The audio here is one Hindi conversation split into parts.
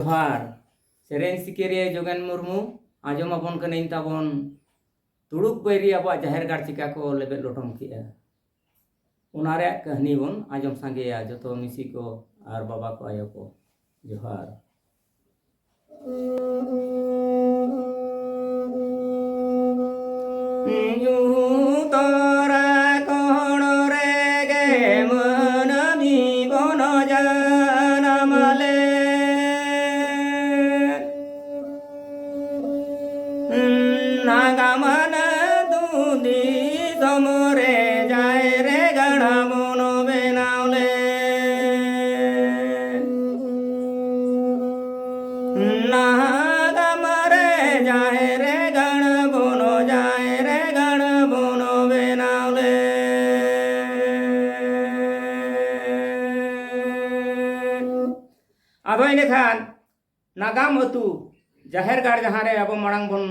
जोहार सेरेन सिकेरिया जोगेन मुर्मू आजम आबन कनेन ताबन तुड़ुक बैरी अब जाहिर गाड़ चिका को लेबे लोटम किया उनारे कहानी बन आजम सांगेया जो मिसी को और बाबा को आयो को जोहार नागामन दूधी समरे जाए रे गढ़ा मोनो बेनावले नागामरे जाए रे गण बोनो जाए रे गण बोनो बेनावले अब इनेखान नागाम अतु जाहिर गाड़ जहाँ रे अब मांग बन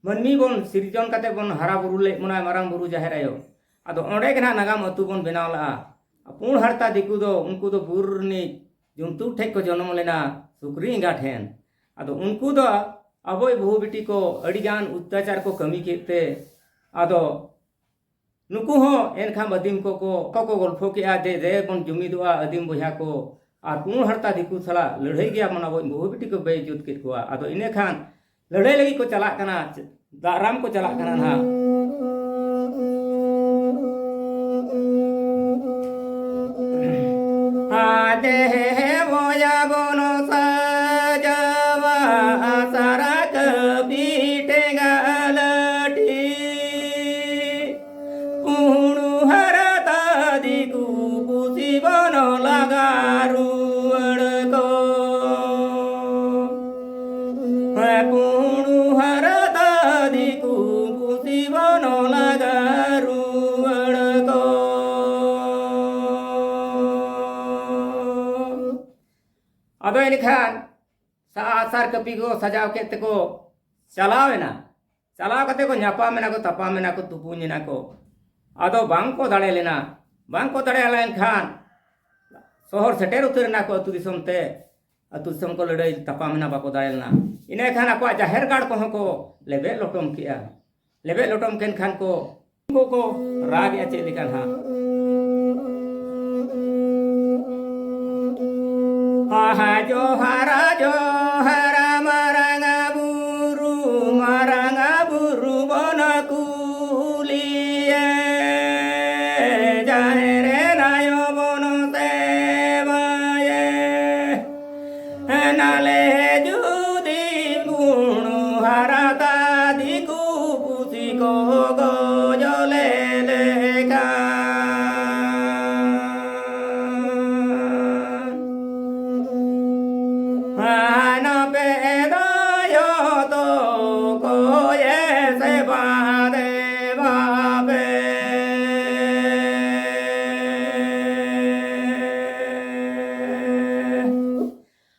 मनमी बन सिरजन काते बन हरा बुरु ले मना मारंग बुरु जाहिर आयो आदो ओंडे के नागाम अतु बन बनाव ला पुण हरता दिकु दो उनको दो बुरनी जुंतु ठेक को जन्म लेना सुक्री इंगा ठेन आदो उनको दो अबोय बहु बेटी को अड़ीगान अत्याचार को कमी केते आदो नुकु हो एनखा अदीम को गल्फो के दे दे बन जुमी दुआ अदीम बया को और पुण हरता दिकु सला लड़ाई गया मन अब बहु बेटी को बेजुत के को आदो इने खान लड़ाई लगी को चला कना दाराम को चला कना ना आदे बोया बोनो सजावा सरक बीटे गलटी पुणु हरता दिकु पुसी बनो लगारू अड़को पुणु हरता दिकु पुसी बनो लगारू अड़को अब इनखान सार कपी को सजाव के को चलावेना चलाव कते को न्यापा मेना को तपा मेना को तुपुना को आदो बांग को दाड़े लेना बांग को दाड़े लेन खान शहर सेटेर उतरना को अतु दिसम ते अतु दिसम को लड़ाई तपा मेना बाको दाड़ेलना इने खान आपा जाहिर गाड़ को लेबे लोटम किया लेबे लोटम केन खान को राग या चेलिका हा आहा जोहारा मारंगा बुरु बन कुलिए जाए रे नायो बन सेवाए नाले जुदी गुणु हरता दिकु पुसी को गजले लेखा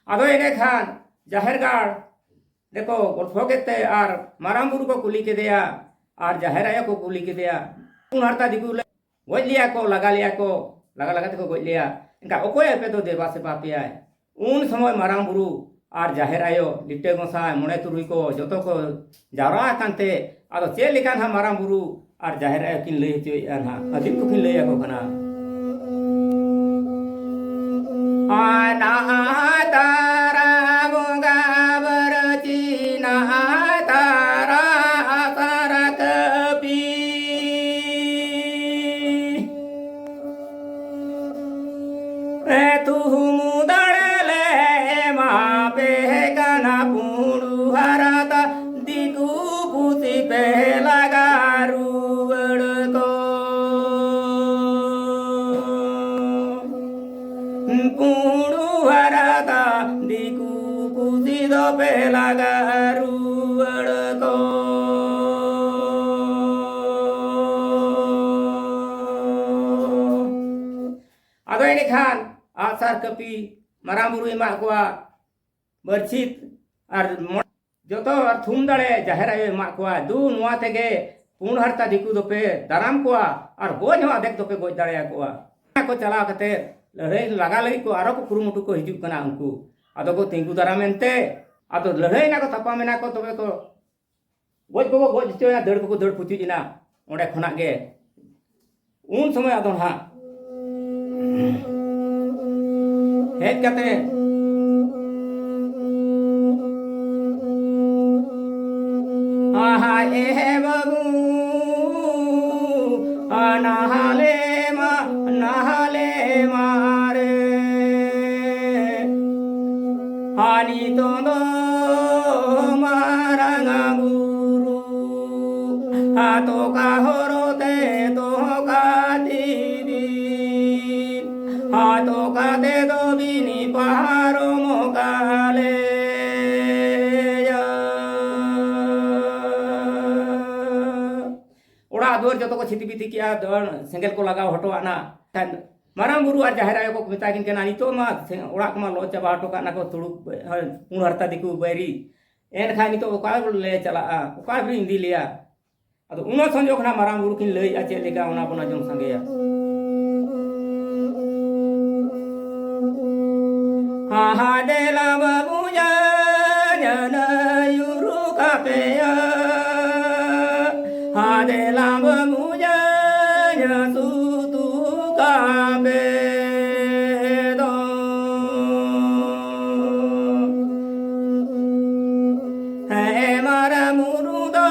अदो इने खान जाहिर गाड़ देखो गल्फो के और माराम बुरु को कुली के दिया और जाहिर आया को कुली के दिया हरता दिकु गज लिया को लगा लगाते को गज लिया इनका अकोय पे तो देवा से पापिया उन समय माराम बुरु और जाहिर आयो लिट्टे गोसाई मणे तुरुई को जो को जावरा कानते आदो चे लेकान हा माराम बुरु और जाहिर आयो किन लई चोया ना अदीम को किन लई को कना आना तारा बोगा बरचीना तारा तारा कपी तू मुदड़ले मापे कना पुणु हरता दिकु पुसी पे लगारू अड़को पुणु हरता दिकु पुसी दो पे लगारू अड़को आदो इने खान आसार कपी माराम बुरु एमा कोआ बरछित और जो और थूम दड़े जाहिर आयो एमा कोआ दू नुआ तेगे पुण हरता दिकु दोपे दाराम कोआ और गोज हो अदेक दोपे गोज दाड़े को चला कते लड़ाई लगा लगी को आरो को कुरुमुटु को हिजुक कना उनको ado ko tinggu daramente ado lehai na ko tapa mena ko tobe ko goj ko goj choya dad ko dad puti ina onde khonak ge un somoy ado ha het kate aha e babu anahale mare hani tondo maranga guru ato kahorote to katidi ato kate do bini paharo mokale dor joto ko chiti biti kiya dor sengel ko lagaw hoto ana marang buru ar jaher ayo ko meta kin kana nito ma ora ko ma lo chaba hoto kana ko tuluk pun harta diku beri en kha nito ko ka le chala a ko ka bi indi liya ado uno sonjo khana marang buru kin lei a che lega ona bona jong sange ya ha ha de la babu ya na yuru ka pe ya de la bamuja ya su tu ka be do hai mara muru do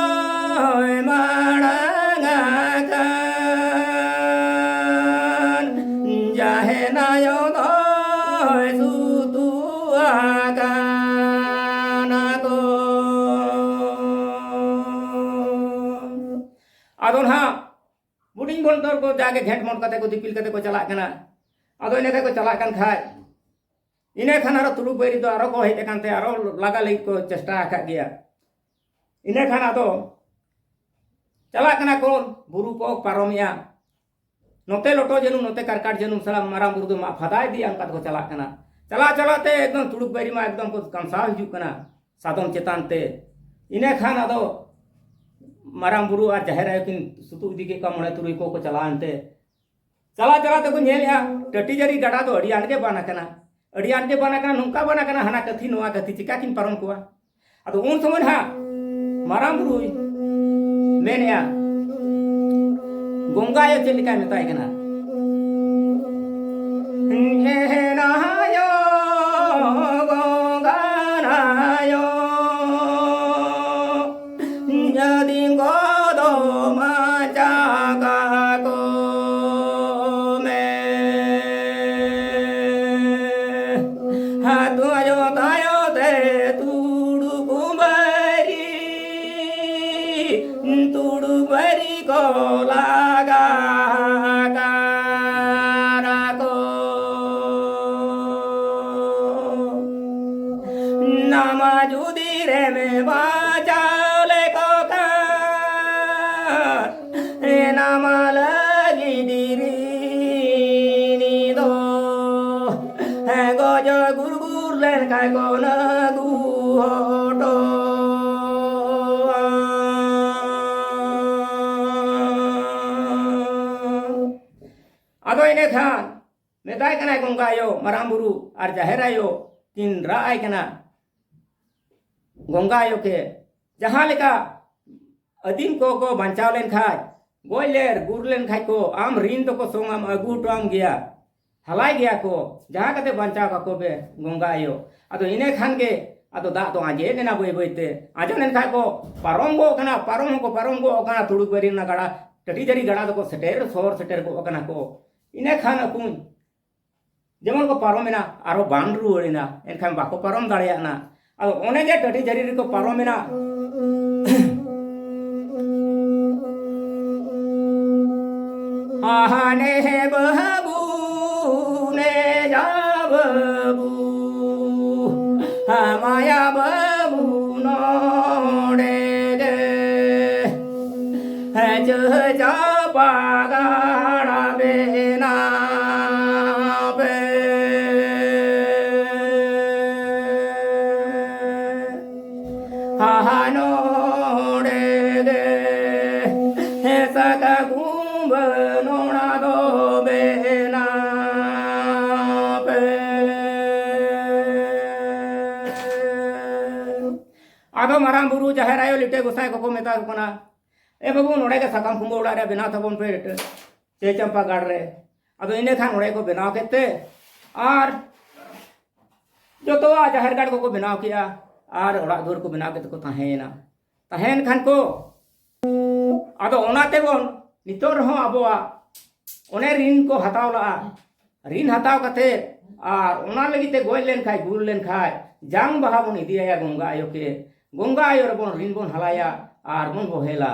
mara ngakan jahe na yo do su tu akan ko adon ha buding bon tor ko jage घेट मोट kate ko dipil kate ko chalak kana ado ine ko chalak kan khai ine khan aro tulu beri do aro ko hete kante aro laga lai ko chesta akak dia ine khan ado chalak kana ko buru ko paromia note loto jenum note karkat jenum salam marang buru do ma phadai di angkat ko chalak kana chala te ekdom tulu beri ma ekdom ko kamsa hiju kana sadom chetan te ine khan ado marang buru ar jaher ayo kin sutu idi ke ka mone turui ko chalante chala te ko nyel ya tati jari gada do adi ange bana kana nungka bana kana hana kathi noa kathi chika kin parom koa ado un somon ha marang buru men ya gonga ayo chelika metai kana he na yo gonga na yo Nyading godo majaga ko me hatu ayo tayo te tudu bari ko laga karako nama judi re me baja nama lagi diri ni do gojo gur len kai ko na gu hoto ado ine khan metai kana gongga yo marang buru ar jaher ayo kin ra ai kana gongga yo ke jahan leka adim ko banchaw len khai goiler gurlen khai ko am rin to ko songam agu to am gya halai gya ko jaha kate banchaw ka ko be gonga ayo ado ine khan ge ado da to aje ne na boi te ajo nen khai ko parom go kana tudu beri na gada tati jari gada to ko seter ko kana ko ine khan akun jemon ko paromena aro bandru orina enkhan bako parom dareya na ado one je tati jari ko paromena ahane babu ne jababu hamaya babu no de de je ja pa ga na be na be ha no de de sa ga no na do be na pe आदो मारांग बुरु जाहेर आयो लिटे गोसाई को मेता को कना ए बाबू नोड़े के साकाम कुंबो उड़ा रे बेना तबन पे चे चंपा गाड़ रे आदो इने खान नोड़े को बनाव केते और जो तो जाहेर गाड़ को बनाव किया और ओड़ा दूर को बनाव केते को तहेना तहेन खान को आदो ओनाते बोन नितोर हो अबोआ ओने ऋण को हताव ला ऋण हताव कते और ओना लगी गोय लेन खाय गुल लेन खाय जांग बहा बन इदिया गंगा आयो के गंगा आयो रे बोन ऋण बोन हलाया और बोन बोहेला